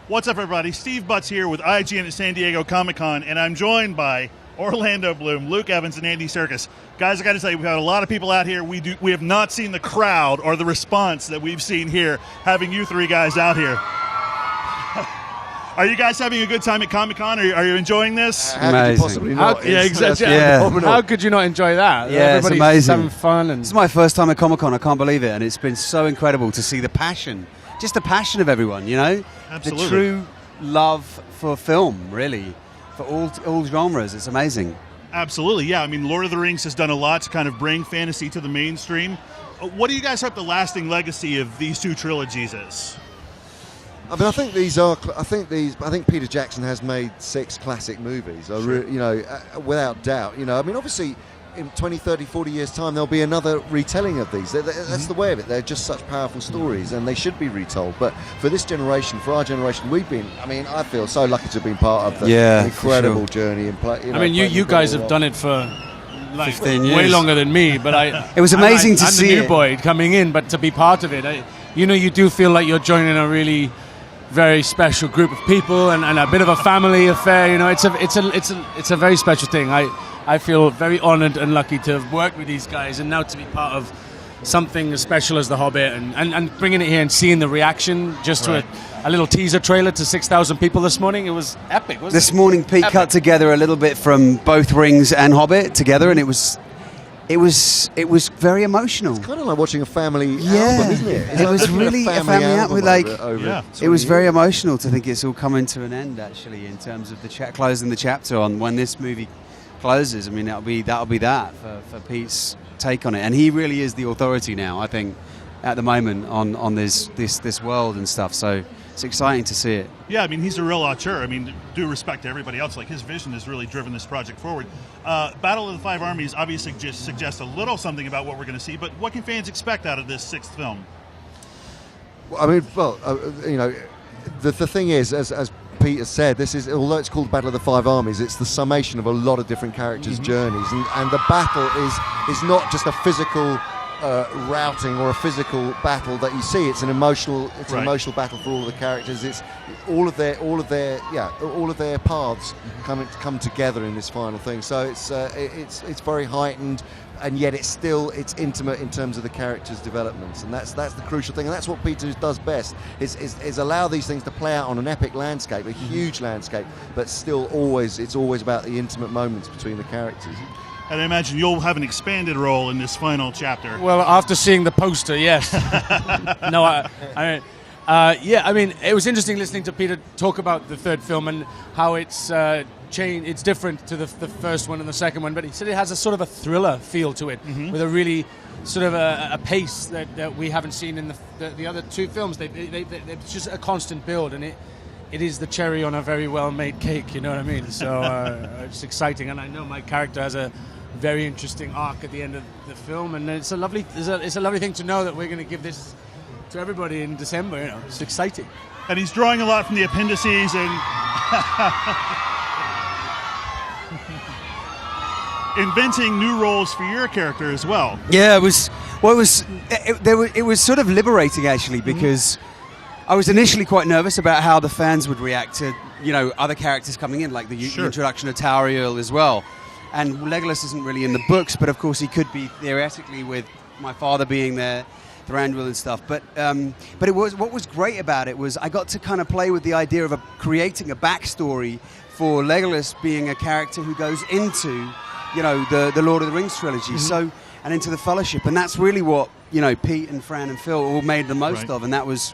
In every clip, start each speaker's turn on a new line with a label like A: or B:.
A: What's up, everybody? Steve Butts here with IGN at San Diego Comic-Con, and I'm joined by Orlando Bloom, Luke Evans, and Andy Serkis. Guys, I got to say, we've had a lot of people out here. We have not seen the crowd or the response that we've seen here, having you three guys out here. Are you guys having a good time at Comic-Con? Are you enjoying this?
B: How could you possibly not?
C: Yeah, exactly.
B: Yeah.
C: How could you not enjoy that?
B: Yeah,
C: Everybody's
B: it's amazing.
C: having fun. And
B: It's my first time at Comic-Con. I can't believe it. And it's been so incredible to see the passion. Just the passion of everyone, you know?
A: Absolutely.
B: The true love for film, really. For all genres. It's amazing.
A: Absolutely, yeah. I mean, Lord of the Rings has done a lot to kind of bring fantasy to the mainstream. What do you guys hope the lasting legacy of these two trilogies is?
D: I mean, I think Peter Jackson has made 6 classic movies. Without doubt. I mean, obviously, in 20, 30, 40 years' time, there'll be another retelling of these. That's the way of it. They're just such powerful stories, and they should be retold. But for this generation, for our generation, I feel so lucky to have been part of the incredible journey.
C: You guys have done it for like
B: 15 years.
C: way longer than me. But
B: It was amazing to see
C: I'm the new
B: it.
C: boy coming in, but to be part of it, you do feel like you're joining a really very special group of people and a bit of a family affair. It's a very special thing. I feel very honoured and lucky to have worked with these guys and now to be part of something as special as The Hobbit and bringing it here and seeing the reaction just to a little teaser trailer to 6,000 people this morning. It was epic, wasn't it?
B: This morning, Pete cut together a little bit from both Rings and Hobbit together, and it was very emotional.
D: It's kind of like watching a family album, isn't it?
B: It was really a family album. It was
D: years.
B: very emotional to think it's all coming to an end, actually, in terms of the closing the chapter on when this movie closes. I mean, that'll be that for Pete's take on it, and he really is the authority now, I think, at the moment on this world and stuff. So it's exciting to see it. Yeah,
A: I mean, he's a real auteur. I mean, due respect to everybody else, like his vision has really driven this project forward. Battle of the Five Armies obviously just suggests a little something about what we're going to see, but what can fans expect out of this 6th film?
D: The thing is, as Peter said, although it's called Battle of the Five Armies, it's the summation of a lot of different characters' journeys, and the battle is not just a physical routing or a physical battle that you see. It's an emotional battle for all of the characters. It's all of their paths come together in this final thing. So it's very heightened, and yet it's intimate in terms of the characters' developments, and that's the crucial thing, and that's what Peter does best. Is allow these things to play out on an epic landscape, a huge landscape, but still it's always about the intimate moments between the characters.
A: And I imagine you'll have an expanded role in this final chapter.
C: Well, after seeing the poster, yes. I mean, it was interesting listening to Peter talk about the 3rd film and how it's changed. It's different to the first one and the second one, but he said it has a sort of a thriller feel to it, with a really sort of a pace that we haven't seen in the other 2 films. It's just a constant build, and it is the cherry on a very well-made cake, you know what I mean? So it's exciting, and I know my character has a very interesting arc at the end of the film, and it's a lovely thing to know that we're going to give this to everybody in December. It's exciting.
A: And he's drawing a lot from the appendices and inventing new roles for your character as well.
B: Yeah, it was sort of liberating, actually, because I was initially quite nervous about how the fans would react to, other characters coming in, like the introduction of Tauriel as well. And Legolas isn't really in the books, but of course he could be theoretically with my father being there, Thranduil and stuff. But what was great about it was I got to kind of play with the idea of creating a backstory for Legolas being a character who goes into, the Lord of the Rings trilogy. So, and into the Fellowship, and that's really what Pete and Fran and Phil all made the most of, and that was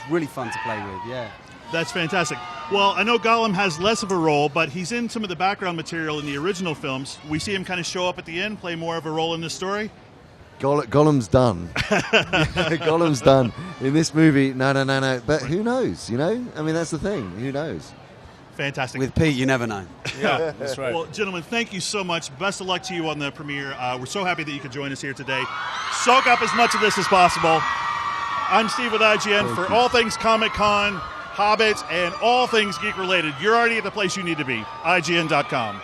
B: really fun to play with. Yeah.
A: That's fantastic. Well, I know Gollum has less of a role, but he's in some of the background material in the original films. We see him kind of show up at the end, play more of a role in this story.
D: Gollum's done. Gollum's done. In this movie, no. But who knows, I mean, that's the thing. Who knows?
A: Fantastic.
B: With Pete, you never know.
C: Yeah, that's right.
A: Well, gentlemen, thank you so much. Best of luck to you on the premiere. We're so happy that you could join us here today. Soak up as much of this as possible. I'm Steve with IGN for all things Comic-Con, Hobbit, and all things geek-related. You're already at the place you need to be, IGN.com.